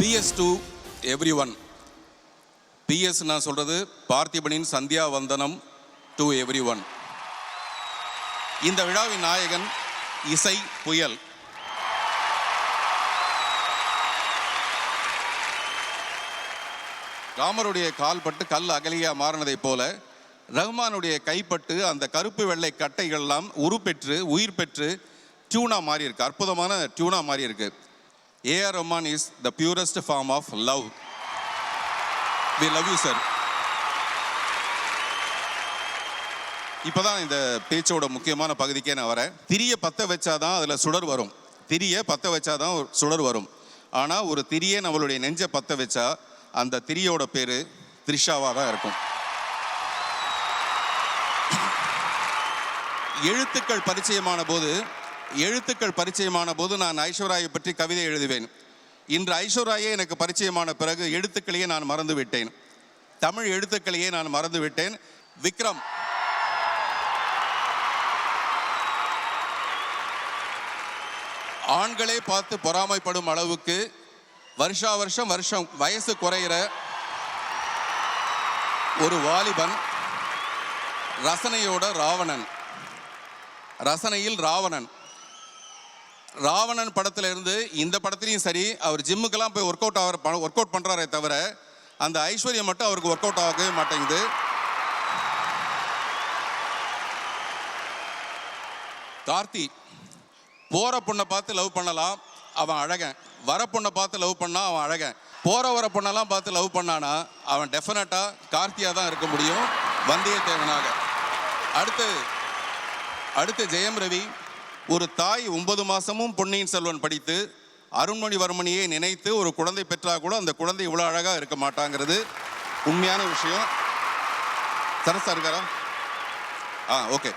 PS to everyone. PS நான் சொல்றது பார்த்திபனின் சந்தியா வந்தனம் to everyone. இந்த விழாவின் நாயகன் இசை புயல். ராமருடைய கால்பட்டு கல் அகலியா மாறினதை போல ரஹ்மானுடைய கைப்பட்டு அந்த கருப்பு வெள்ளை கட்டைகள்லாம் உருப்பெற்று உயிர் பெற்று டியூனா மாறி இருக்கு. அற்புதமான டியூனா மாறி இருக்கு. A.R. Rahman is the purest form of love. We love you, sir. இப்போதான் இந்த பேச்சோட முக்கியமான பகுதிக்கே நான் வரேன். திரியை பற்ற வச்சாதான் அதில் சுடர் வரும். திரியை பற்ற வச்சாதான் சுடர் வரும். ஆனால் ஒரு திரியை நம்மளுடைய நெஞ்சை பற்ற வச்சா அந்த திரியோட பேர் த்ரிஷாவாக தான் இருக்கும். எழுத்துக்கள் பரிச்சயமான போது நான் ஐஸ்வர்யாவை பற்றி கவிதை எழுதுவேன். இன்று ஐஸ்வர்யாயே எனக்கு பரிச்சயமான பிறகு எழுத்துக்களையே நான் மறந்து விட்டேன். தமிழ் எழுத்துக்களையே நான் மறந்து விட்டேன். விக்ரம் ஆண்களே பார்த்து பொறாமைப்படும் அளவுக்கு வருஷம் வயசு குறைகிற ஒரு வாலிபன், ரசனையோட ரசனையில் ராவணன் படத்துல இருந்து இந்த படத்துலையும் சரி, அவர் ஜிம்முக்கெல்லாம் போய் ஒர்க் அவுட் பண்றாரே தவிர அந்த ஐஸ்வர்யம் மட்டும் அவருக்கு ஒர்க் அவுட் ஆகவே மாட்டேங்குது. கார்த்தி போற பொண்ணை பார்த்து லவ் பண்ணலாம், அவன் அழகன். வர பொண்ணை பார்த்து லவ் பண்ணா அவன் அழகன். வர பொண்ணெல்லாம் பார்த்து லவ் பண்ணானா அவன் டெஃபினட்டா கார்த்தியா தான் இருக்க முடியும், வந்தியத்தேவனாக. அடுத்து ஜெயம் ரவி. ஒரு தாய் 9 மாசமும் பொன்னியின் செல்வன் படித்து அருண்மொழிவர்மனையே நினைத்து ஒரு குழந்தை பெற்றா கூட அந்த குழந்தை இவ்வளோ அழகாக இருக்க மாட்டாங்கிறது உண்மையான விஷயம். சரசா இருக்காரா? ஓகே.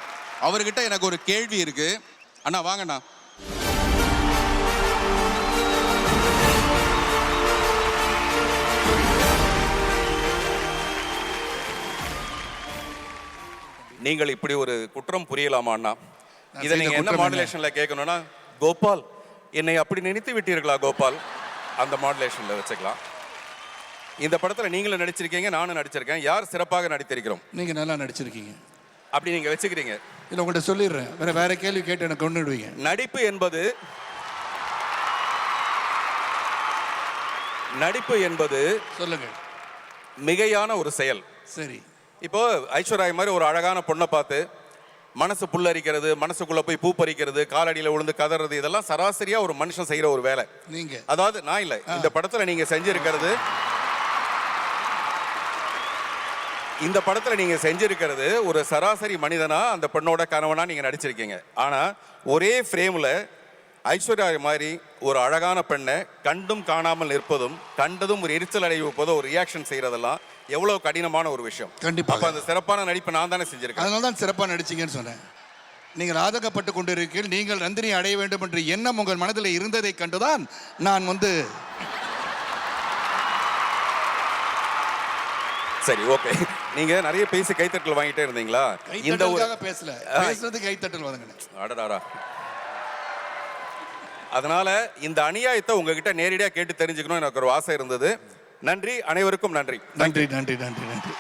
அவர்கிட்ட எனக்கு ஒரு கேள்வி இருக்கு. அண்ணா வாங்கண்ணா. நீங்கள் இப்படி ஒரு குற்றம் புரியலாமா அண்ணா? இதை நீங்க என்ன மாடுலேஷன்ல கேட்கணும்னா, கோபால் என்னை அப்படி நினைத்து விட்டீர்களா கோபால், அந்த மாடுலேஷன்ல வச்சுக்கலாம். இந்த படத்துல நீங்களும் நடிச்சிருக்கீங்க, நானும் நடிச்சிருக்கேன். யார் சிறப்பாக நடித்திருக்கிறோம்? நீங்க நல்லா நடிச்சிருக்கீங்க. அப்படி நீங்க வச்சுக்கிறீங்க. இல்ல உங்கள்கிட்ட சொல்லிடுறேன், வேற கேள்வி கேட்டு எனக்கு கொண்டுடுவீங்க. நடிப்பு என்பது சொல்லுங்க மிகையான ஒரு செயல். சரி, இப்போ ஐஸ்வர்யா மாதிரி ஒரு அழகான பொண்ணை பார்த்து மனசு புல்லரிக்கிறது, மனசுக்குள்ள போய் பூ பறிக்கிறது, காலடியில் விழுந்து கதறது, இதெல்லாம் சராசரியா ஒரு மனுஷன் செய்யற ஒரு வேலை. நீங்க அதாவது நான் இல்லை, இந்த படத்துல நீங்க செஞ்சிருக்கிறது ஒரு சராசரி மனிதனா அந்த பெண்ணோட கணவனா நீங்க நடிச்சிருக்கீங்க. ஆனா ஒரே ஃப்ரேம்ல ஐஸ்வர்யா மாதிரி ஒரு அழகான பெண்ணை கண்டும் காணாமல் நிற்பதும், கண்டதும் ஒரு எரிச்சல் அடைவதோ ஒரு ரியாக்ஷன் செய்யறதெல்லாம் எவ்வளவு கடினமான ஒரு விஷயம். கண்டிப்பாக அந்த சிறப்பான நடிப்பை நான் தானே செஞ்சிருக்கேன். அதனால தான் சிறப்பாக நடிச்சிங்கன்னு சொன்னேன். நீங்கள் ஆதகப்பட்டு கொண்டிருக்கீர்கள். நீங்கள் நந்தினி அடைய வேண்டும் என்ற எண்ணம் உங்கள் மனதில் இருந்ததை கண்டுதான் நான் சரி, ஓகே. நீங்க நிறைய பேசி கைத்தட்டல் வாங்கிட்டே இருந்தீங்களா? இந்த பேசுறது கைத்தட்டல் வாங்க. அதனால இந்த அநியாயத்தை உங்ககிட்ட நேரடியாக கேட்டு தெரிஞ்சுக்கணும் எனக்கு ஒரு ஆசை இருந்தது. நன்றி, அனைவருக்கும் நன்றி. நன்றி.